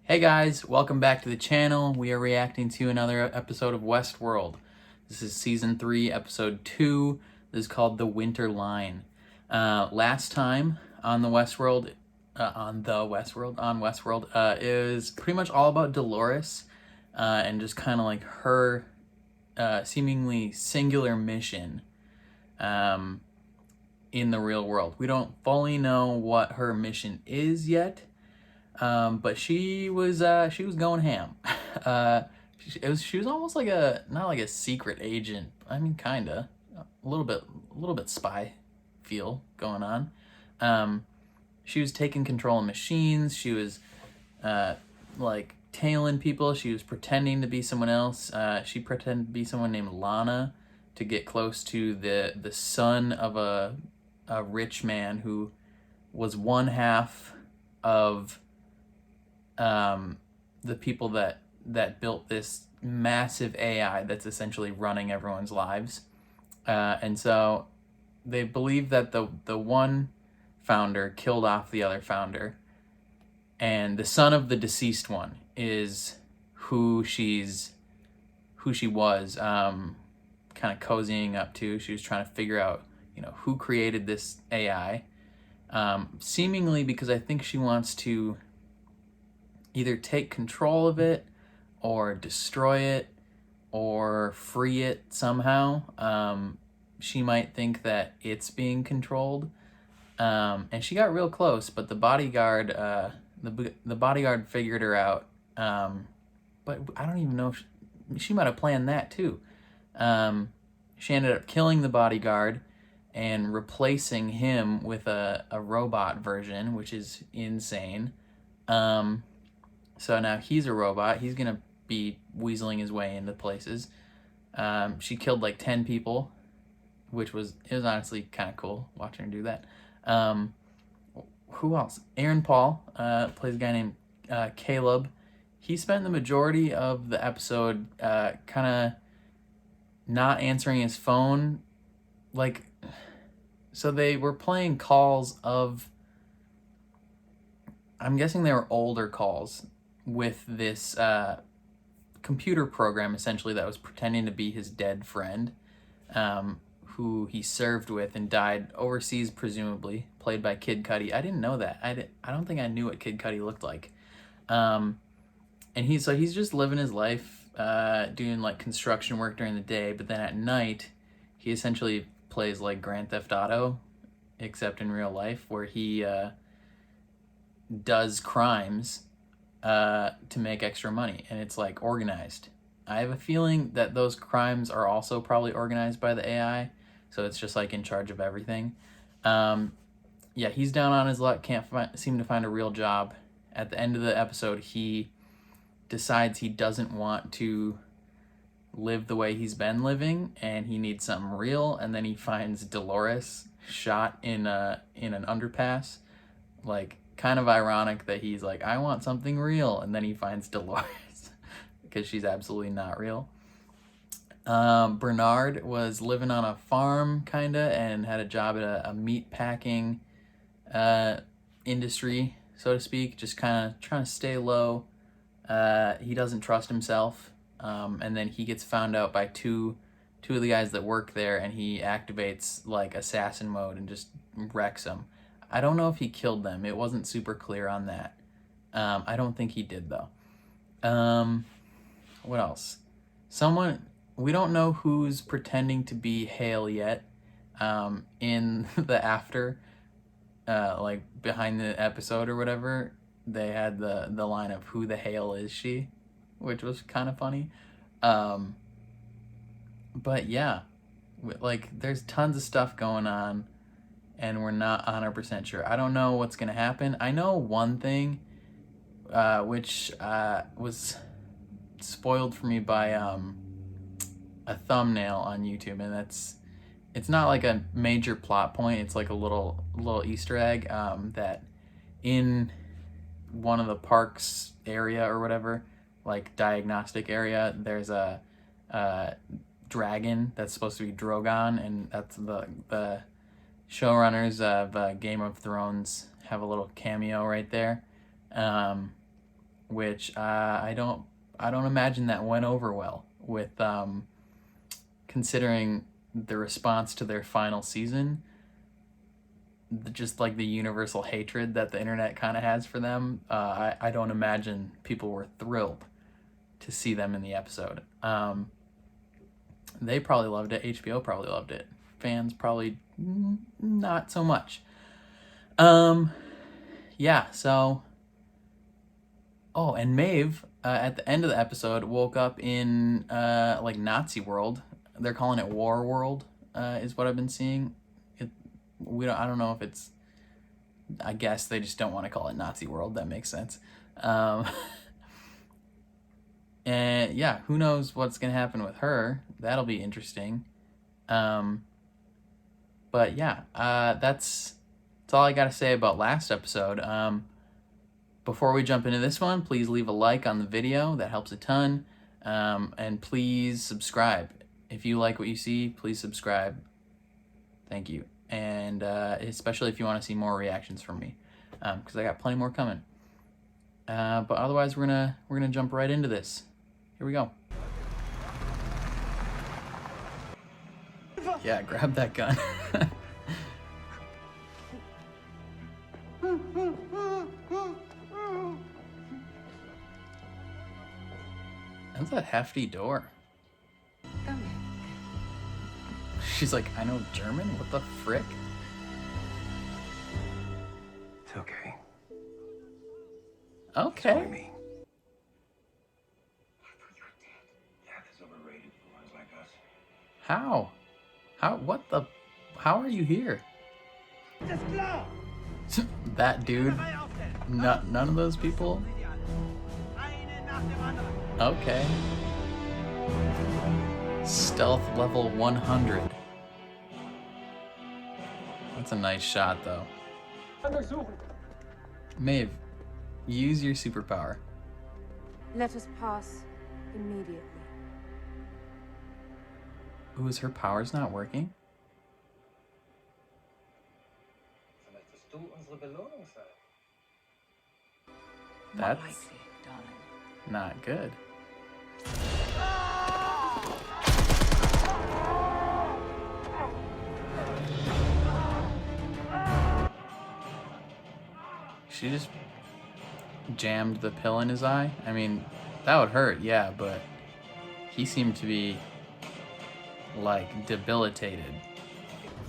Hey guys, welcome back to the channel. We are reacting to another episode of Westworld. This is season 3, episode 2. This is called The Winter Line. Last time on the Westworld, it was pretty much all about Dolores and just kind of like her seemingly singular mission in the real world. We don't fully know what her mission is yet. But she was going ham. She was almost like not like a secret agent. I mean, kinda, a little bit spy feel going on. She was taking control of machines. She was like tailing people. She was pretending to be someone else. She pretended to be someone named Lana to get close to the son of a rich man who was one half of the people that built this massive AI that's essentially running everyone's lives. And so they believe that the one founder killed off the other founder, and the son of the deceased one is who she was kind of cozying up to. She was trying to figure out, who created this AI, seemingly because I think she wants to either take control of it or destroy it or free it somehow. She might think that it's being controlled. And she got real close, but the bodyguard figured her out. But I don't even know if she might have planned that too. She ended up killing the bodyguard and replacing him with a robot version, which is insane. So now he's a robot. He's going to be weaseling his way into places. She killed like 10 people, it was honestly kind of cool watching her do that. Who else? Aaron Paul plays a guy named Caleb. He spent the majority of the episode kind of not answering his phone. So they were playing calls of, I'm guessing they were older calls, with this computer program essentially that was pretending to be his dead friend, who he served with and died overseas, presumably, played by Kid Cudi. I didn't know that. I don't think I knew what Kid Cudi looked like. And he's just living his life, doing like construction work during the day, but then at night he essentially plays like Grand Theft Auto, except in real life, where he does crimes to make extra money, and it's like organized. I have a feeling that those crimes are also probably organized by the AI, so it's just like in charge of everything. Yeah, he's down on his luck, can't seem to find a real job. At the end of the episode, he decides he doesn't want to live the way he's been living, and he needs something real. And then he finds Dolores shot in an underpass. Like, kind of ironic that he's like, I want something real, and then he finds Dolores because she's absolutely not real. Bernard was living on a farm kinda and had a job at a meat packing industry, so to speak, just kind of trying to stay low. He doesn't trust himself, and then he gets found out by two of the guys that work there, and he activates like assassin mode and just wrecks them. I don't know if he killed them. It wasn't super clear on that. I don't think he did, though. What else? We don't know who's pretending to be Hale yet. In the after, like behind the episode or whatever, they had the line of "Who the Hale is she?" which was kind of funny. But yeah, like there's tons of stuff going on, and we're not 100% sure. I don't know what's going to happen. I know one thing, which was spoiled for me by a thumbnail on YouTube, and it's not like a major plot point. It's like a little Easter egg, that in one of the parks area or whatever, like diagnostic area, there's a dragon that's supposed to be Drogon, and that's the showrunners of Game of Thrones have a little cameo right there. which I don't imagine that went over well with considering the response to their final season, just like the universal hatred that the internet kind of has for them. I don't imagine people were thrilled to see them in the episode. They probably loved it. HBO probably loved it. Fans probably not so much. Yeah, so... Oh, and Maeve, at the end of the episode, woke up in, like, Nazi world. They're calling it War World, is what I've been seeing. I don't know if it's... I guess they just don't want to call it Nazi world. That makes sense. And yeah, who knows what's going to happen with her. That'll be interesting. But yeah, that's all I got to say about last episode. Before we jump into this one, please leave a like on the video. That helps a ton. And please subscribe. If you like what you see, please subscribe. Thank you. And especially if you want to see more reactions from me, because I got plenty more coming. But otherwise, we're gonna jump right into this. Here we go. Yeah, grab that gun. That's a hefty door. She's like, I know German? What the frick? It's okay. Okay. It's me. I thought you were dead. Death is overrated for ones like us. How? How are you here? That dude? None of those people? Okay. Stealth level 100. That's a nice shot, though. Maeve, use your superpower. Let us pass immediately. Ooh, is her powers not working? That's not good. She just jammed the pill in his eye. I mean, that would hurt, yeah, but he seemed to be, like, debilitated.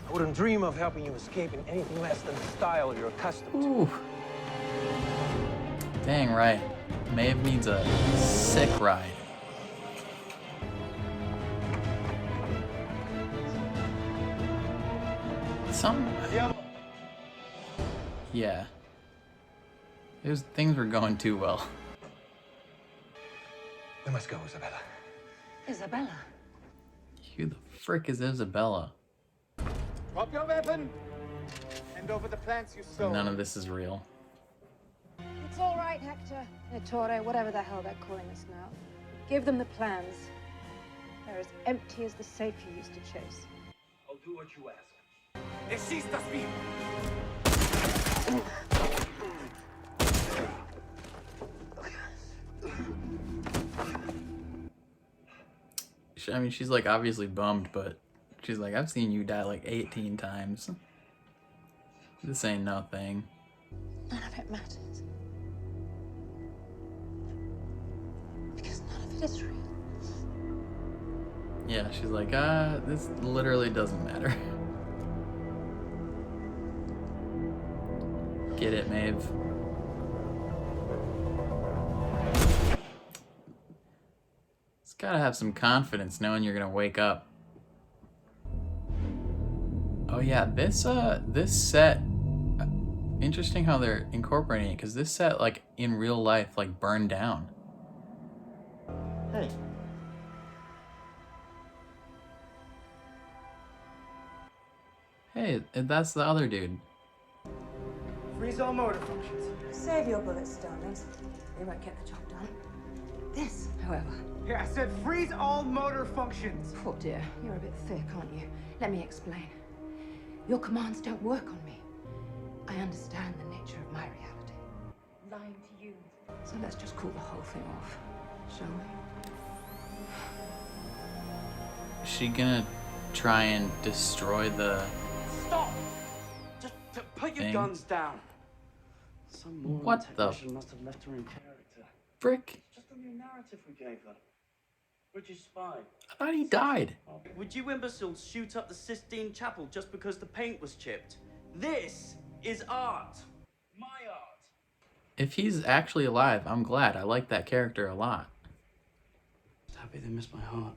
I wouldn't dream of helping you escape in anything less than the style you're accustomed to. Ooh. Dang right. Maeve needs a sick ride. Yeah. Things were going too well. We must go, Isabella. Isabella? Who the frick is Isabella? Drop your weapon! Hand over the plants you stole. None of this is real. It's all right, Hector. Ettore, whatever the hell they're calling us now. Give them the plans. They're as empty as the safe you used to chase. I'll do what you ask. I mean, she's like obviously bummed, but she's like, I've seen you die like 18 times. This ain't nothing. None of it matters. Because none of it is real. Yeah, she's like, this literally doesn't matter. Get it, Maeve. It's gotta have some confidence knowing you're gonna wake up. Oh yeah, this set, interesting how they're incorporating it, because this set, like, in real life, like, burned down. Hey. Hey, that's the other dude. Freeze all motor functions. Save your bullets, darlings. They won't get the job done. This, however. Here, I said freeze all motor functions. Oh dear, you're a bit thick, aren't you? Let me explain. Your commands don't work on me. I understand the nature of my reality. Lying to you So let's just call the whole thing off, shall we? Is she gonna try and destroy the Stop! Just put your thing? guns down. Some moron What the technician must have left her in character. frick? It's just a new narrative we gave her. British spy. I thought he died. Would you imbeciles shoot up the Sistine Chapel just because the paint was chipped? This is art. My art. If he's actually alive, I'm glad. I like that character a lot. Just happy they missed my heart.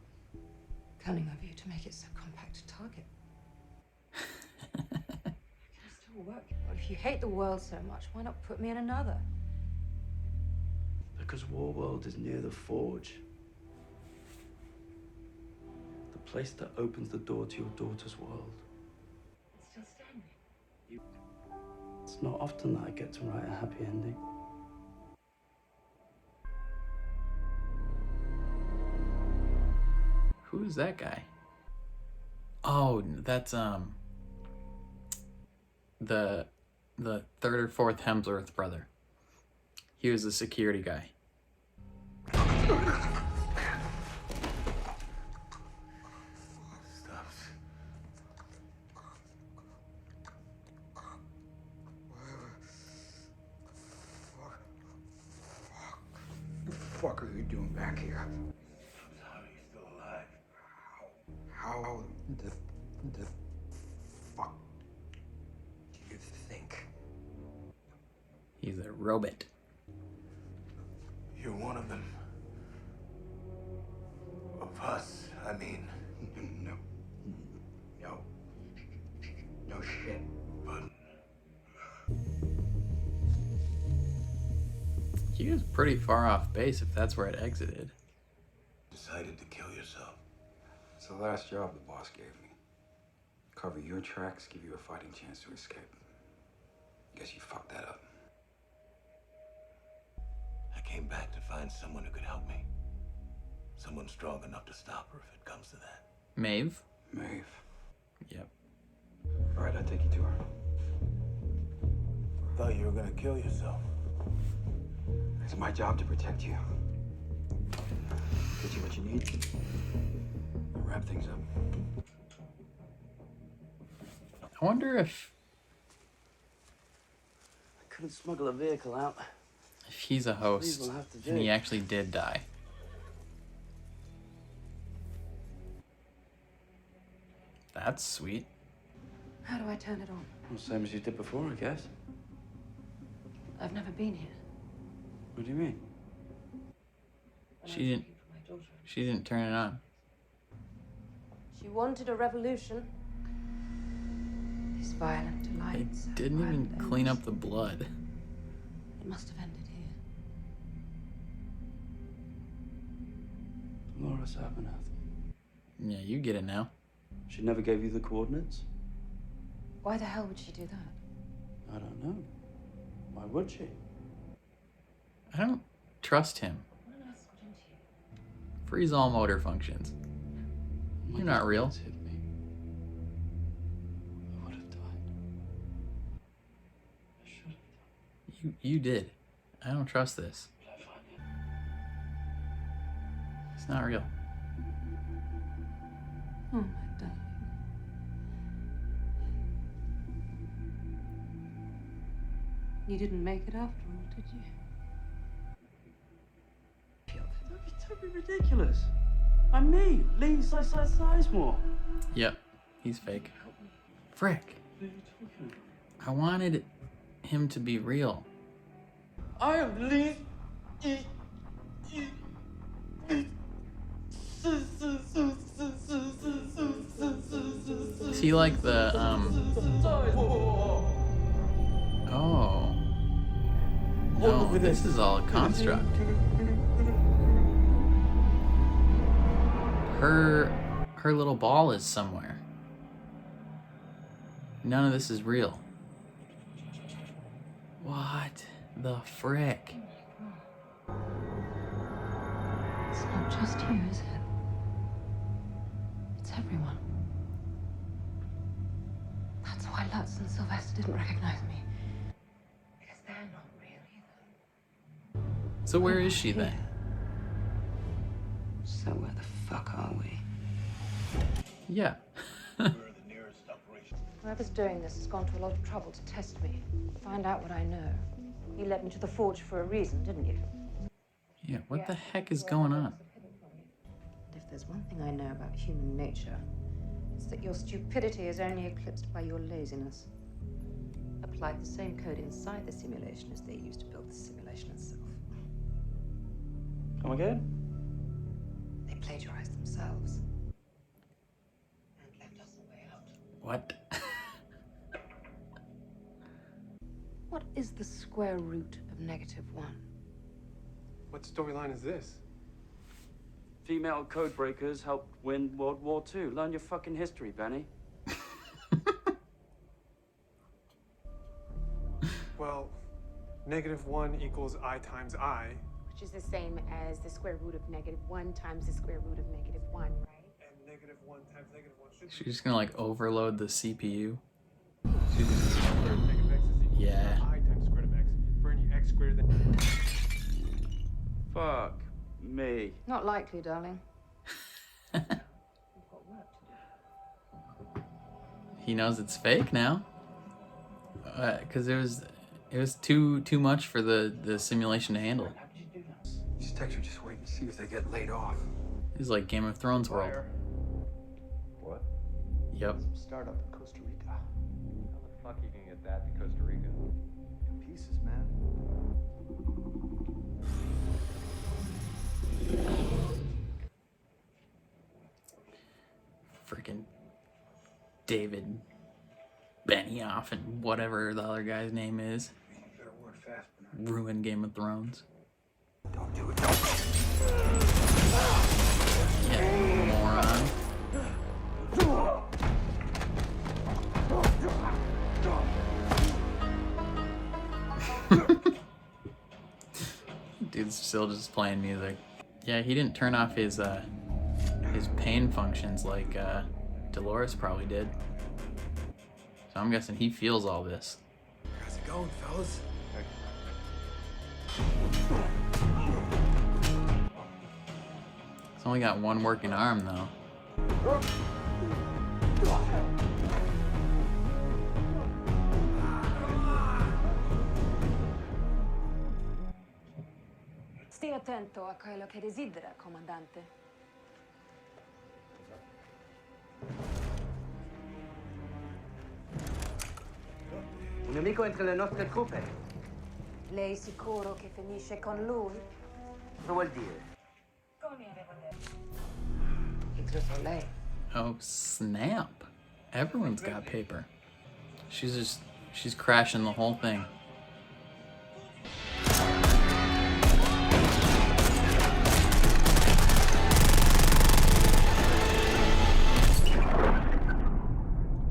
Cunning of you to make it so compact a target. It can still work. Well, if you hate the world so much, why not put me in another? Because Warworld is near the Forge. The place that opens the door to your daughter's world. It's still standing. It's not often that I get to write a happy ending. Who's that guy? Oh, that's the third or fourth Hemsworth brother. He was the security guy. What the fuck are you doing back here? I'm sorry you're still alive. How the fuck do you think? He's a robot. You're one of them. Of us, I mean. No. No. No shit. But He was pretty far off base if that's where it exited. decided to kill yourself. It's the last job the boss gave me. Cover your tracks, give you a fighting chance to escape. Guess you fucked that up. I came back to find someone who could help me. Someone strong enough to stop her if it comes to that. Maeve? Maeve. Yep. All right, I'll take you to her. Thought you were gonna kill yourself. It's my job to protect you. Get you what you need. And wrap things up. I wonder if I couldn't smuggle a vehicle out. he's a host We'll have to do and he it. actually did die. That's sweet. How do I turn it on? Well, same as you did before, I guess. I've never been here. What do you mean? She didn't turn it on. She wanted a revolution. This violent It delight. so didn't even violent clean ends. up the blood. It must have ended here. Dolores Abernathy. Yeah, you get it now. She never gave you the coordinates? Why the hell would she do that? I don't know. Why would she? I don't trust him. What on earth got into you? Freeze all motor functions. My You're not real. bullets hit me. I would have died. I should have died. You did. I don't trust this. But I find it. It's not real. Oh, my darling. You didn't make it after all, did you? Don't be ridiculous. I'm me, Lee Sizemore. Yep, he's fake. Frick. What are you talking about? I wanted him to be real. I am Lee. Is he like the Oh. No, this is all a construct. Her little ball is somewhere. None of this is real. What the frick? It's not just you, is it? It's everyone. That's why Lutz and Sylvester didn't recognize me. Because they're not real either. So where is she then? So where the fuck are we? Yeah. Whoever's doing this has gone to a lot of trouble to test me, find out what I know. You led me to the forge for a reason, didn't you? Yeah, what the heck is going on? If there's one thing I know about human nature, it's that your stupidity is only eclipsed by your laziness. Applied the same code inside the simulation as they used to build the simulation itself. Come again? They plagiarized themselves. And left us a way out. What? What is the square root of -1? What storyline is this? Female code breakers helped win World War II. Learn your fucking history, Benny. Well, -1 equals I times I, Which is the same as the square root of -1 times the square root of -1, right? and -1 times -1 should She's just gonna like overload the CPU. square root of -x is equal Yeah. to I times square root of x for any x greater than. Fuck me. Not likely, darling. He knows it's fake now. Because it was too much for the simulation to handle. These techs are just waiting to see if they get laid off. It's like Game of Thrones world. What? Yep. Startup in Costa Rica. How the fuck you can get that in Costa Rica? In pieces, man. Freaking David Benioff and whatever the other guy's name is. You better work fast, Bernard. Ruined Game of Thrones. Don't do it. Don't. Yeah, moron. Dude's still just playing music. Yeah, he didn't turn off his pain functions like Dolores probably did. So I'm guessing he feels all this. How's it going, fellas? It's only got one working arm though. Stia attento a quello che desidera, comandante. Un nemico entre le nostre truppe. Lei sicuro che finisce con lui? Cosa vuol dire? Incluso lei. Oh snap. Everyone's got paper. She's crashing the whole thing.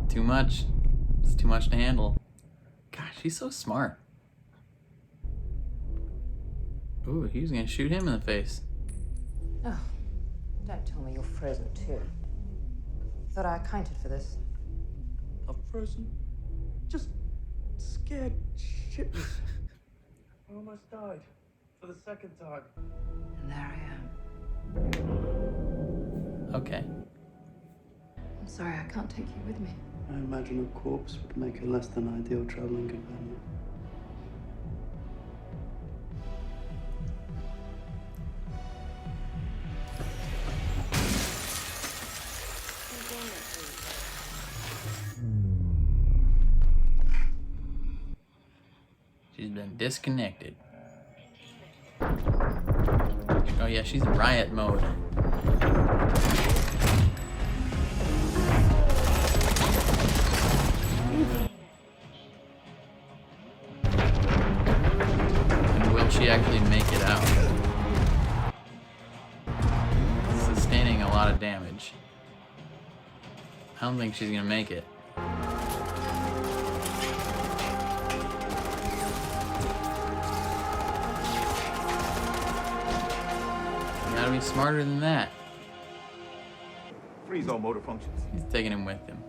Too much. It's too much to handle. Gosh, he's so smart. Ooh, he was gonna shoot him in the face. Oh, don't tell me you're frozen too. Thought I accounted for this. I'm frozen. Just scared shitless. I almost died for the second time. And there I am. Okay. I'm sorry, I can't take you with me. I imagine a corpse would make a less than ideal traveling companion. She's been disconnected. Oh yeah, she's in riot mode. And will she actually make it out? Sustaining a lot of damage. I don't think she's gonna make it. Gotta be smarter than that. Freeze all motor functions. He's taking him with him.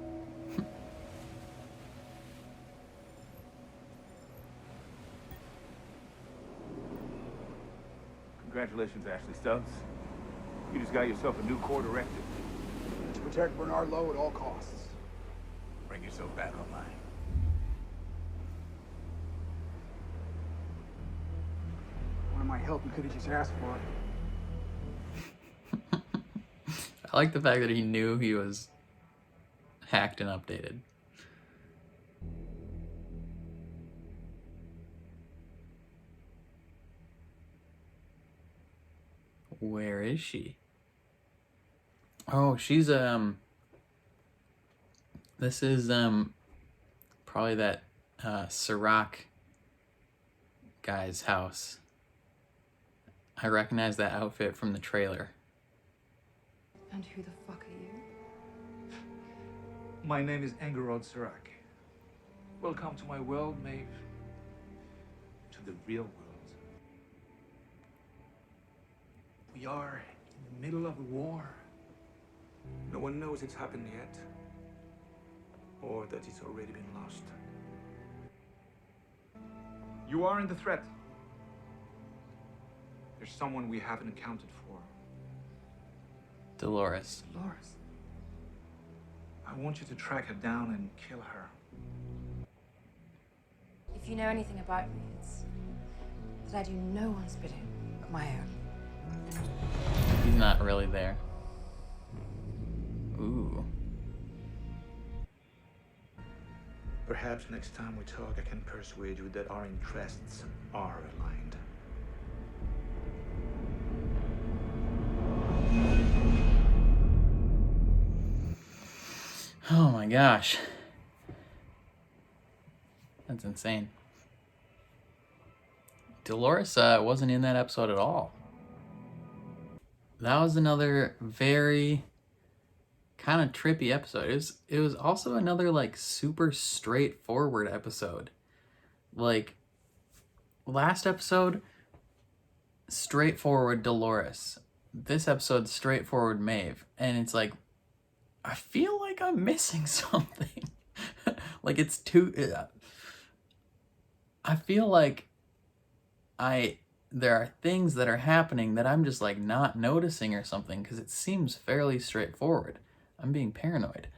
Congratulations, Ashley Stubbs. You just got yourself a new core directive. To protect Bernard Lowe at all costs. Bring yourself back online. One of my help you could have just asked for. I like the fact that he knew he was hacked and updated. Where is she? Oh, she's this is probably that Sirac guy's house. I recognize that outfit from the trailer. And who the fuck are you? My name is Engerod Sirac. Welcome to my world, Maeve. To the real world. We are in the middle of a war. No one knows it's happened yet, or that it's already been lost. You are in the threat. There's someone we haven't accounted for. Dolores. Dolores. I want you to track her down and kill her. If you know anything about me, it's that I do no one's bidding but my own. He's not really there. Ooh. Perhaps next time we talk, I can persuade you that our interests are aligned. Oh my gosh. That's insane. Dolores wasn't in that episode at all. That was another very kind of trippy episode. It was also another like super straightforward episode. Like last episode, straightforward Dolores. This episode, straightforward Maeve. And it's like, I feel like I'm missing something. Like it's too... I feel like there are things that are happening that I'm just like not noticing or something because it seems fairly straightforward. I'm being paranoid.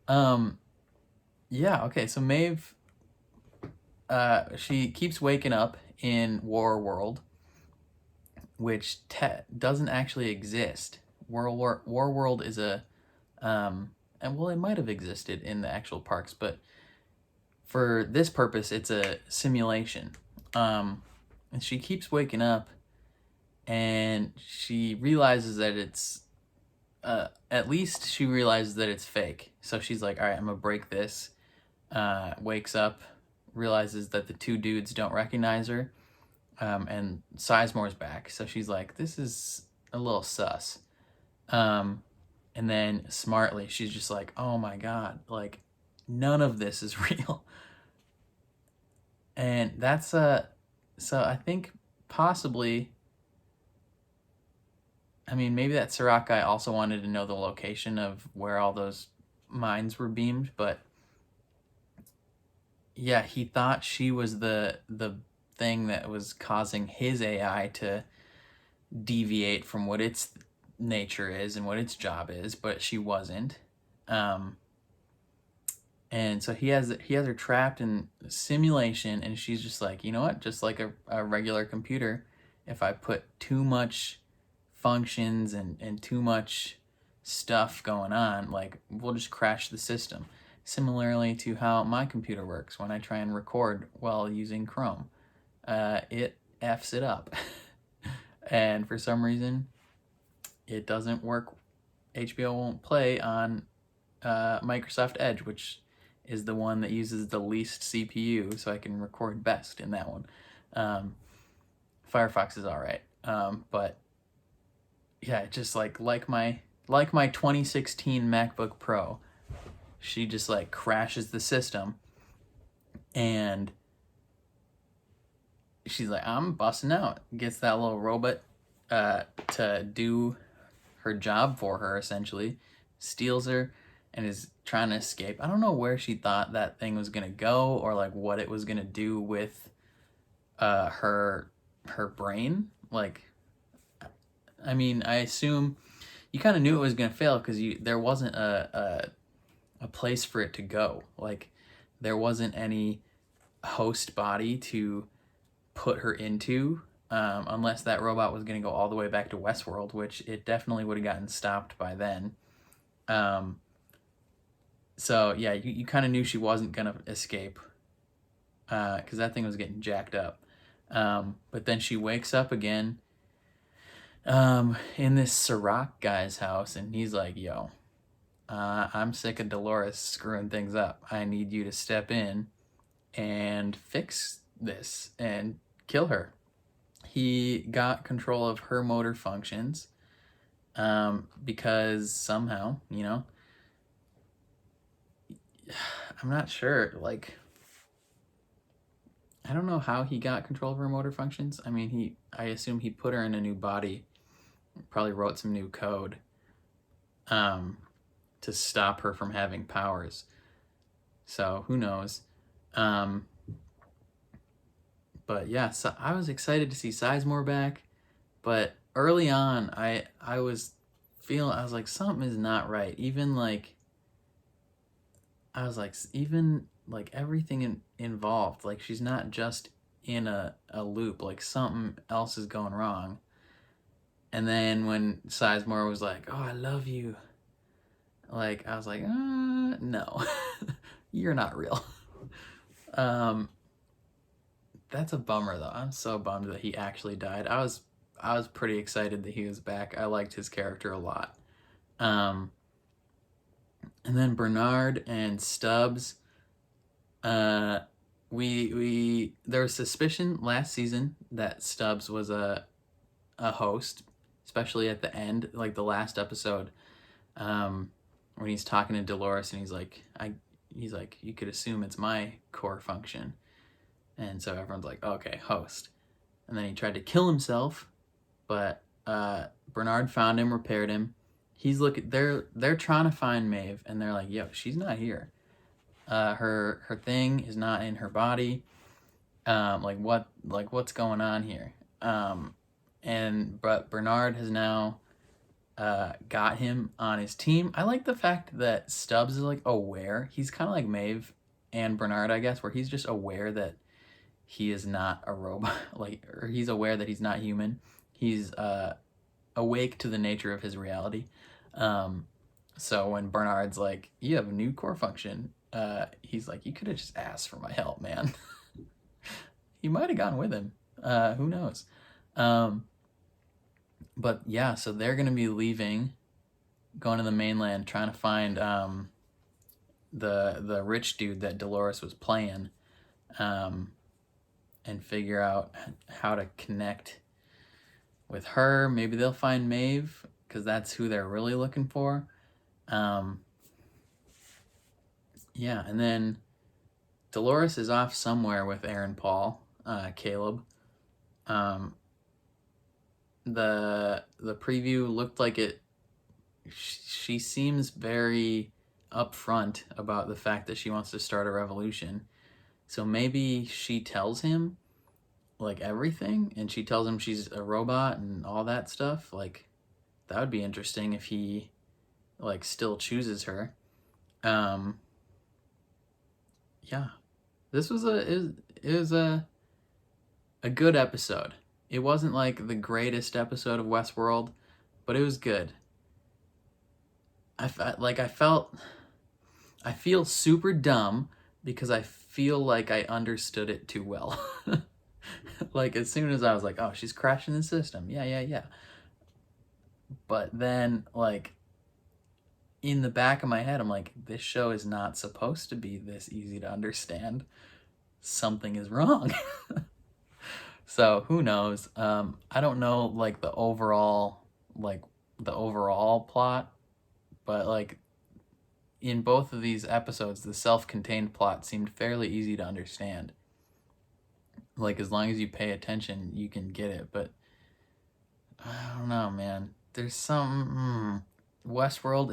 Yeah, okay, so Maeve, she keeps waking up in Warworld, which doesn't actually exist. Warworld is a, and well, it might have existed in the actual parks, but for this purpose, it's a simulation. And she keeps waking up, and she realizes that it's, at least she realizes that it's fake. So she's like, all right, I'm gonna break this. Wakes up, realizes that the two dudes don't recognize her, and Sizemore's back. So she's like, this is a little sus. And then smartly, she's just like, oh my God, like none of this is real. And that's, so I think possibly, I mean, maybe that Sirac guy also wanted to know the location of where all those mines were beamed, but yeah, he thought she was the thing that was causing his AI to deviate from what its nature is and what its job is, but she wasn't. And so he has her trapped in simulation, and she's just like, you know what? Just like a regular computer, if I put too much functions and too much stuff going on, like we'll just crash the system. Similarly to how my computer works when I try and record while using Chrome. It F's it up. And for some reason, it doesn't work. HBO won't play on Microsoft Edge, which is the one that uses the least CPU, so I can record best in that one. Firefox is all right, but yeah, just like my 2016 MacBook Pro, she just like crashes the system, and she's like, I'm busting out. Gets that little robot to do her job for her, essentially, steals her, and is trying to escape. I don't know where she thought that thing was gonna go, or like what it was gonna do with her brain. Like, I mean, I assume you kind of knew it was going to fail because there wasn't a place for it to go. Like, there wasn't any host body to put her into, unless that robot was going to go all the way back to Westworld, which it definitely would have gotten stopped by then. So yeah, you kind of knew she wasn't going to escape, because that thing was getting jacked up. But then she wakes up again in this Sirac guy's house, and he's like, yo, I'm sick of Dolores screwing things up. I need you to step in and fix this and kill her. He got control of her motor functions, because somehow, you know, I'm not sure, like, I don't know how he got control of her motor functions. I mean, I assume he put her in a new body, probably wrote some new code, to stop her from having powers. So who knows? But yeah, so I was excited to see Sizemore back, but early on, I was like, something is not right. Even like, I was like, even like everything involved, like she's not just in a loop, like something else is going wrong. And then when Sizemore was like, oh, I love you, like, I was like, no, you're not real. That's a bummer though. I'm so bummed that he actually died. I was pretty excited that he was back. I liked his character a lot. And then Bernard and Stubbs, there was suspicion last season that Stubbs was a host, especially at the end, like the last episode, when he's talking to Dolores and he's like, you could assume it's my core function. And so everyone's like, okay, host. And then he tried to kill himself, but Bernard found him, repaired him. They're trying to find Maeve, and they're like, yo, she's not here. Her thing is not in her body. What's going on here? But Bernard has now got him on his team. I like the fact that Stubbs is like aware. He's kind of like Maeve and Bernard, I guess, where he's just aware that he is not a robot, or he's aware that he's not human. He's awake to the nature of his reality. So when Bernard's like, you have a new core function, he's like, you could have just asked for my help, man. He might have gone with him. Who knows? But yeah, so they're going to be leaving, going to the mainland, trying to find the rich dude that Dolores was playing, and figure out how to connect with her. Maybe they'll find Maeve, because that's who they're really looking for. Yeah, and then Dolores is off somewhere with Aaron Paul, Caleb. The preview looked like it. She seems very upfront about the fact that she wants to start a revolution. So maybe she tells him like everything, and she tells him she's a robot and all that stuff. Like, that would be interesting if he like still chooses her. Yeah, this was it was a good episode. It wasn't like the greatest episode of Westworld, but it was good. I feel super dumb because I feel like I understood it too well. Like, as soon as I was like, oh, she's crashing the system. Yeah. But then, like, in the back of my head, I'm like, this show is not supposed to be this easy to understand. Something is wrong. So who knows? I don't know, like, the overall plot, but like in both of these episodes, the self-contained plot seemed fairly easy to understand. Like, as long as you pay attention, you can get it. But I don't know, man. There's some Westworld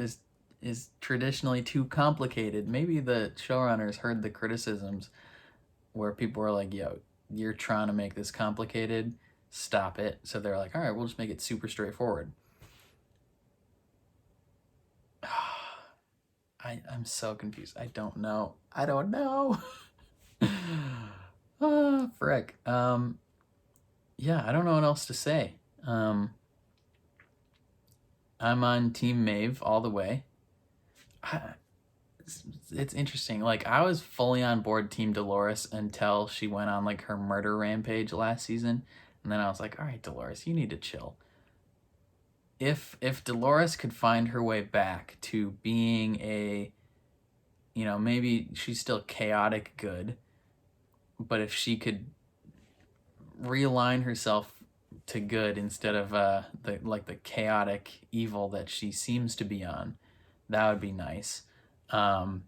is traditionally too complicated. Maybe the showrunners heard the criticisms where people were like, yo, you're trying to make this complicated, stop it. So they're like, all right, we'll just make it super straightforward. I'm so confused. I don't know. Frick. Yeah, I don't know what else to say. I'm on Team Maeve all the way. It's interesting. Like, I was fully on board Team Dolores until she went on like her murder rampage last season, and then I was like, all right, Dolores, you need to chill. If Dolores could find her way back to being a, you know, maybe she's still chaotic good, but if she could realign herself to good instead of the chaotic evil that she seems to be on, that would be nice. Yeah,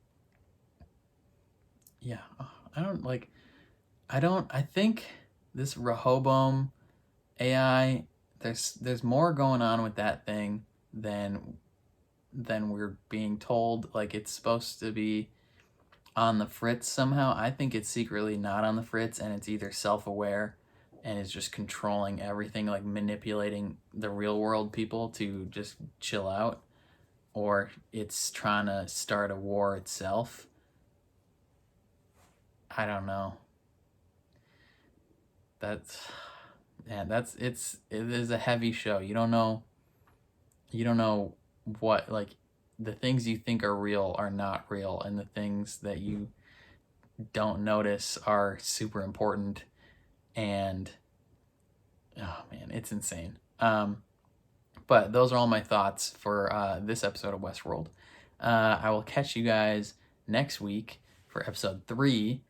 I think this Rehoboam AI, there's more going on with that thing than we're being told. Like, it's supposed to be on the fritz somehow. I think it's secretly not on the fritz, and it's either self-aware and is just controlling everything, like manipulating the real world people to just chill out, or it's trying to start a war itself. I don't know. It is a heavy show. You don't know what, like, the things you think are real are not real, and the things that you don't notice are super important. And oh man, it's insane. But those are all my thoughts for this episode of Westworld. I will catch you guys next week for episode 3.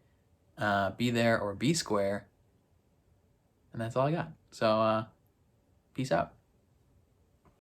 Be there or be square. And that's all I got. So peace out.